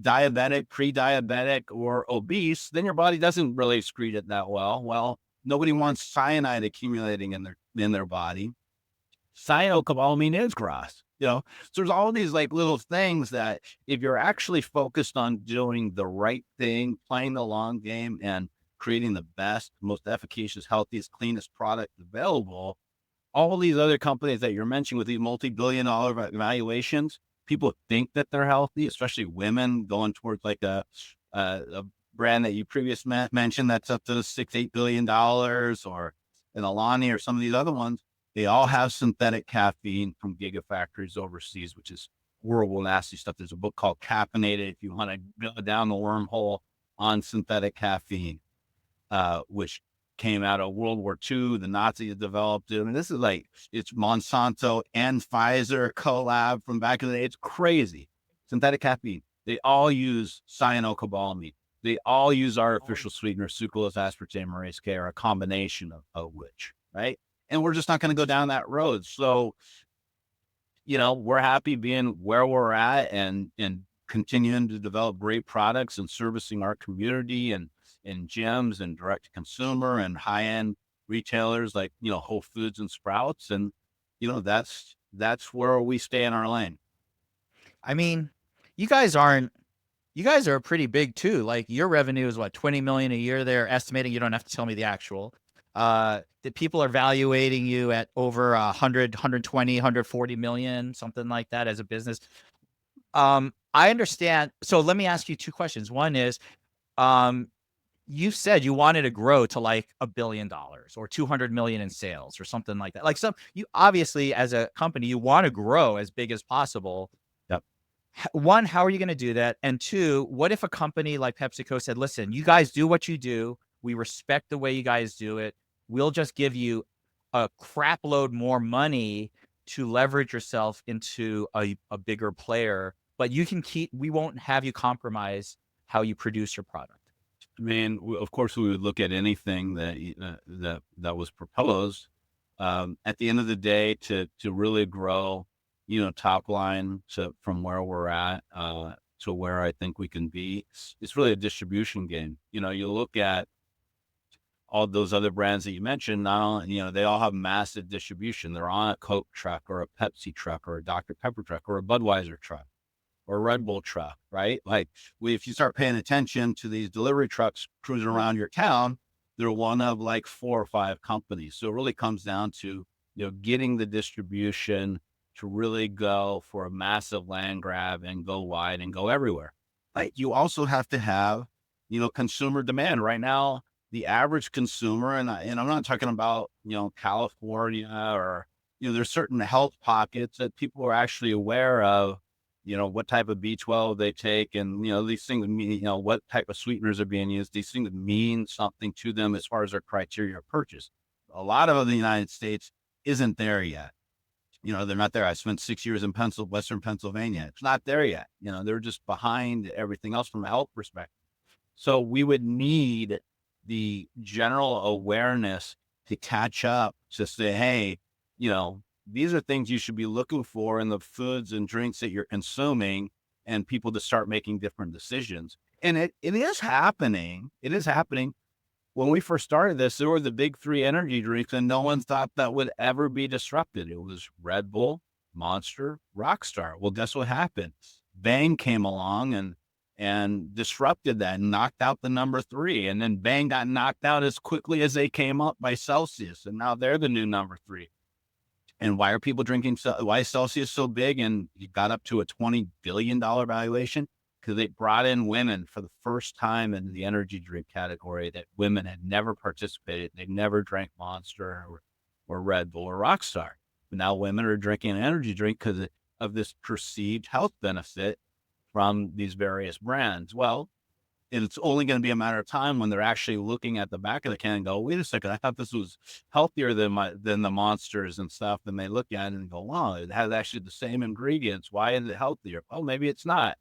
diabetic, pre-diabetic, or obese, then your body doesn't really excrete it that well. Well, nobody wants cyanide accumulating in their body. Cyanocobalamin is GRAS. You know, so there's all these like little things that if you're actually focused on doing the right thing, playing the long game, and creating the best, most efficacious, healthiest, cleanest product available, all these other companies that you're mentioning with these multi-billion-dollar valuations, people think that they're healthy, especially women going towards like a brand that you previously mentioned that's up to $6-8 billion, or an Alani or some of these other ones. They all have synthetic caffeine from gigafactories overseas, which is horrible, nasty stuff. There's a book called Caffeinated if you want to go down the wormhole on synthetic caffeine, which came out of World War II. The Nazis developed it. I mean, this is like, it's Monsanto and Pfizer collab from back in the day. It's crazy. Synthetic caffeine. They all use cyanocobalamin. They all use artificial sweeteners, sucralose, aspartame, or K, or a combination of which, right? And we're just not going to go down that road. So, you know, we're happy being where we're at and continuing to develop great products and servicing our community and gyms and direct to consumer and high end retailers like, you know, Whole Foods and Sprouts. And, you know, that's where we stay in our lane. I mean, you guys aren't, you guys are pretty big too. Like your revenue is what, 20 million a year they're estimating. You don't have to tell me the actual. That people are valuating you at over 100, 120, 140 million, something like that as a business. I understand. So let me ask you two questions. One is, you said you wanted to grow to like $1 billion or 200 million in sales or something like that. Like you obviously as a company, you want to grow as big as possible. Yep. One, how are you going to do that? And two, what if a company like PepsiCo said, listen, you guys do what you do. We respect the way you guys do it. We'll just give you a crap load more money to leverage yourself into a bigger player, but you can we won't have you compromise how you produce your product. I mean, of course, we would look at anything that was proposed. At the end of the day, to really grow, you know, top line from where we're at to where I think we can be, it's really a distribution game. You know, you look at all those other brands that you mentioned, you know, they all have massive distribution. They're on a Coke truck or a Pepsi truck or a Dr. Pepper truck or a Budweiser truck or a Red Bull truck, right? Like if you start paying attention to these delivery trucks cruising around your town, they're one of like 4 or 5 companies. So it really comes down to, you know, getting the distribution to really go for a massive land grab and go wide and go everywhere. Like you also have to have, you know, consumer demand right now. The average consumer, and I'm not talking about, you know, California or, you know, there's certain health pockets that people are actually aware of, you know, what type of B12 they take. And, you know, these things mean, you know, what type of sweeteners are being used. These things mean something to them as far as their criteria of purchase. A lot of the United States isn't there yet. You know, they're not there. I spent 6 years in Western Pennsylvania. It's not there yet. You know, they're just behind everything else from a health perspective. So we would need the general awareness to catch up to say, hey, these are things you should be looking for in the foods and drinks that you're consuming, and people to start making different decisions. And it is happening. It is happening. When we first started this, there were the big three energy drinks, and no one thought that would ever be disrupted. It was Red Bull, Monster, Rockstar. Well, guess what happened? Bang came along and disrupted that and knocked out the number three. And then Bang got knocked out as quickly as they came up by Celsius. And now they're the new number three. And why are people drinking? Why is Celsius so big? And it got up to a $20 billion valuation because they brought in women for the first time in the energy drink category that women had never participated. They never drank Monster or Red Bull or Rockstar. But now women are drinking an energy drink because of this perceived health benefit from these various brands. Well, it's only going to be a matter of time when they're actually looking at the back of the can and go, wait a second, I thought this was healthier than the Monsters and stuff. And they look at it and go, wow, it has actually the same ingredients. Why is it healthier? Oh, maybe it's not,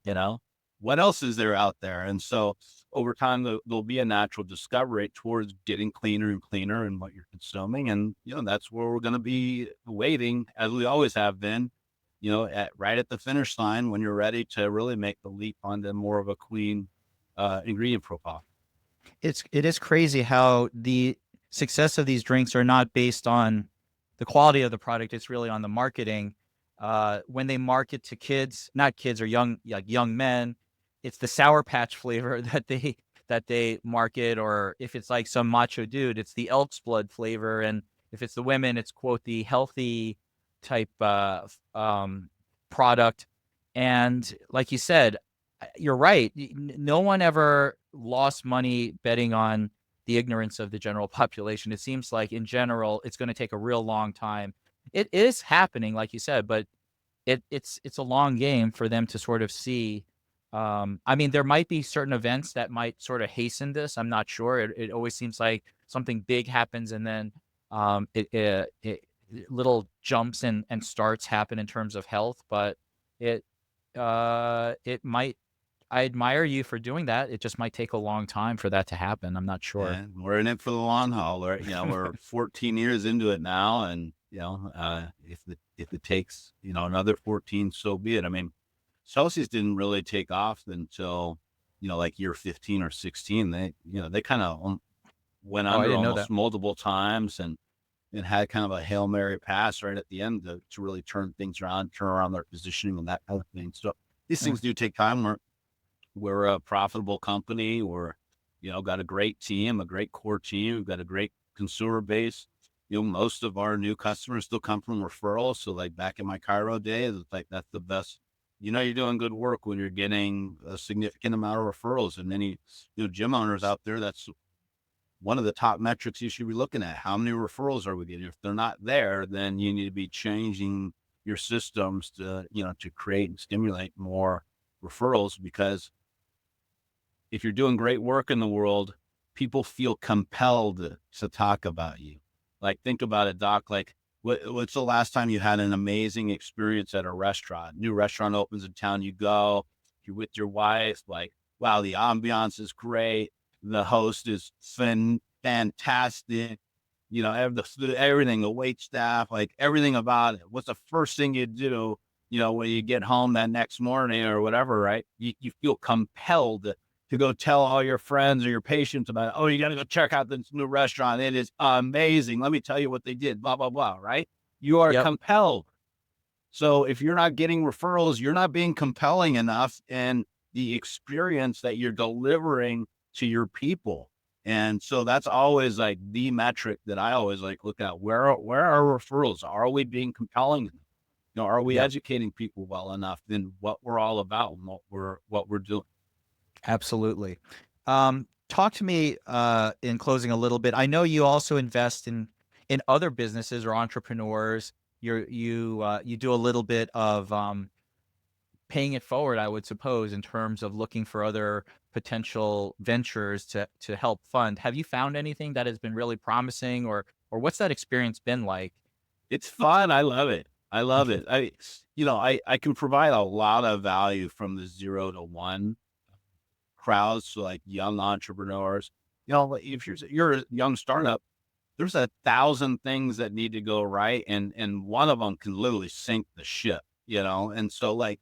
what else is there out there? And so over time, there'll be a natural discovery towards getting cleaner and cleaner in what you're consuming. And, that's where we're going to be waiting, as we always have been, right at the finish line when you're ready to really make the leap onto more of a clean ingredient profile. It is crazy how the success of these drinks are not based on the quality of the product. It's really on the marketing. When they market to kids, not kids or young men, it's the Sour Patch flavor that they market, or if it's like some macho dude, it's the Elk's Blood flavor, and if it's the women, it's quote the healthy type product. And like you said, you're right. No one ever lost money betting on the ignorance of the general population. It seems like in general, it's going to take a real long time. It is happening, like you said, but it's a long game for them to sort of see. I mean, there might be certain events that might sort of hasten this. I'm not sure. It always seems like something big happens and then little jumps and starts happen in terms of health, but it might. I admire you for doing that. It just might take a long time for that to happen. I'm not sure. Yeah, we're in it for the long haul. We're 14 years into it now, and if it takes another 14, so be it. I mean, Celsius didn't really take off until like year 15 or 16. They kind of went under almost multiple times and had kind of a Hail Mary pass right at the end to really turn things around, turn around their positioning and that kind of thing. So these things do take time. We're a profitable company. We're, got a great team, a great core team. We've got a great consumer base. Most of our new customers still come from referrals. So like back in my chiro days, it's like, that's the best. You're doing good work when you're getting a significant amount of referrals. And any, gym owners out there, that's one of the top metrics you should be looking at. How many referrals are we getting? If they're not there, then you need to be changing your systems to, to create and stimulate more referrals, because if you're doing great work in the world, people feel compelled to talk about you. Like, think about it, Doc. Like, what's the last time you had an amazing experience at a restaurant? New restaurant opens in town, you go, you're with your wife, like, wow, the ambiance is great. The host is fantastic. Everything, the wait staff, like everything about it. What's the first thing you do, when you get home that next morning or whatever, right? You feel compelled to go tell all your friends or your patients about it. Oh, you got to go check out this new restaurant. It is amazing. Let me tell you what they did, blah, blah, blah, right? You are compelled. So if you're not getting referrals, you're not being compelling enough in the experience that you're delivering to your people. And so that's always like the metric that I always like look at. Where are our referrals? Are we being compelling? Are we educating people well enough in what we're all about and what we're doing? Absolutely. Talk to me in closing a little bit. I know you also invest in other businesses or entrepreneurs. You do a little bit of paying it forward, I would suppose, in terms of looking for other potential ventures to help fund. Have you found anything that has been really promising, or what's that experience been like? It's fun. I love it. I love it. I can provide a lot of value from the 0 to 1 crowds, so like young entrepreneurs. If you're a young startup, there's 1,000 things that need to go right, and one of them can literally sink the ship, you know? And so, like,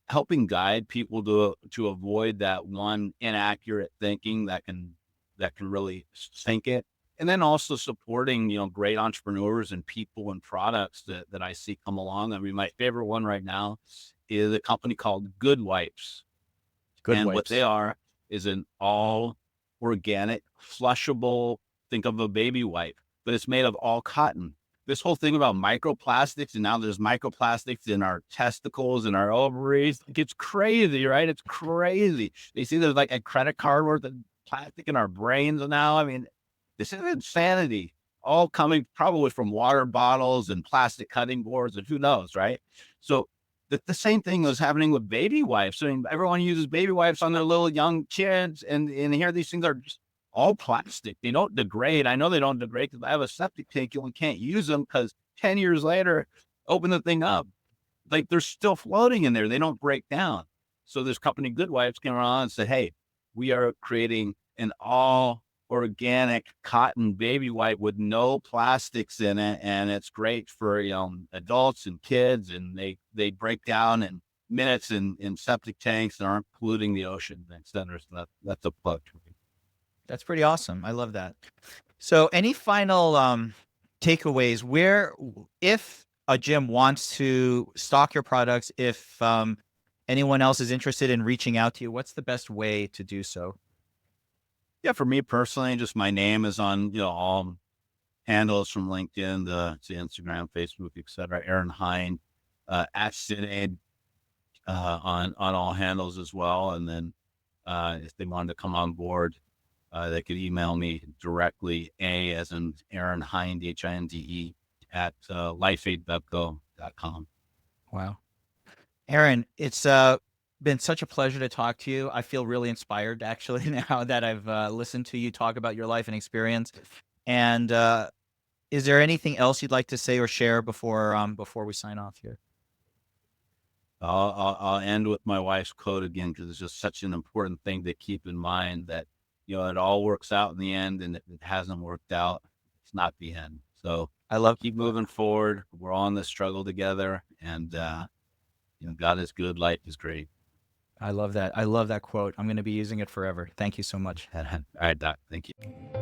helping guide people to avoid that one inaccurate thinking that can really sink it. And then also supporting, you know, great entrepreneurs and people and products that I see come along. I mean, my favorite one right now is a company called Good Wipes. Good And what they wipes. are is an all organic, flushable, think of a baby wipe, but it's made of all cotton. This whole thing about microplastics, and now there's microplastics in our testicles and our ovaries. Like, it's crazy, right? It's crazy. They see there's like a credit card worth of plastic in our brains now. I mean, this is insanity. All coming probably from water bottles and plastic cutting boards and who knows, right? So the same thing was happening with baby wipes. I mean, everyone uses baby wipes on their little young kids, and here these things are just all plastic. They don't degrade. I know they don't degrade because I have a septic tank. You can't use them because 10 years later, open the thing up, like they're still floating in there. They don't break down. So this company, Good Wipes, came around and said, "Hey, we are creating an all organic cotton baby wipe with no plastics in it, and it's great for, you know, adults and kids, and they break down in minutes in septic tanks and aren't polluting the ocean, et cetera." So that's a plug for me. That's pretty awesome. I love that. So any final takeaways where, if a gym wants to stock your products, if anyone else is interested in reaching out to you, what's the best way to do so? Yeah, for me personally, just my name is on, you know, all handles from LinkedIn to Instagram, Facebook, et cetera. Aaron Hinde, at FitAid, on all handles as well. And then if they wanted to come on board, they could email me directly, A as in Aaron Hinde, Hinde, at lifeaidbevco.com. Wow. Aaron, it's been such a pleasure to talk to you. I feel really inspired actually now that I've listened to you talk about your life and experience. And is there anything else you'd like to say or share before we sign off here? I'll end with my wife's quote again, because it's just such an important thing to keep in mind, that, you know, it all works out in the end, and if it hasn't worked out, it's not the end. So I love keep moving forward. We're on this struggle together, and you know, God is good. Life is great. I love that. I love that quote. I'm going to be using it forever. Thank you so much. All right, Doc. Thank you.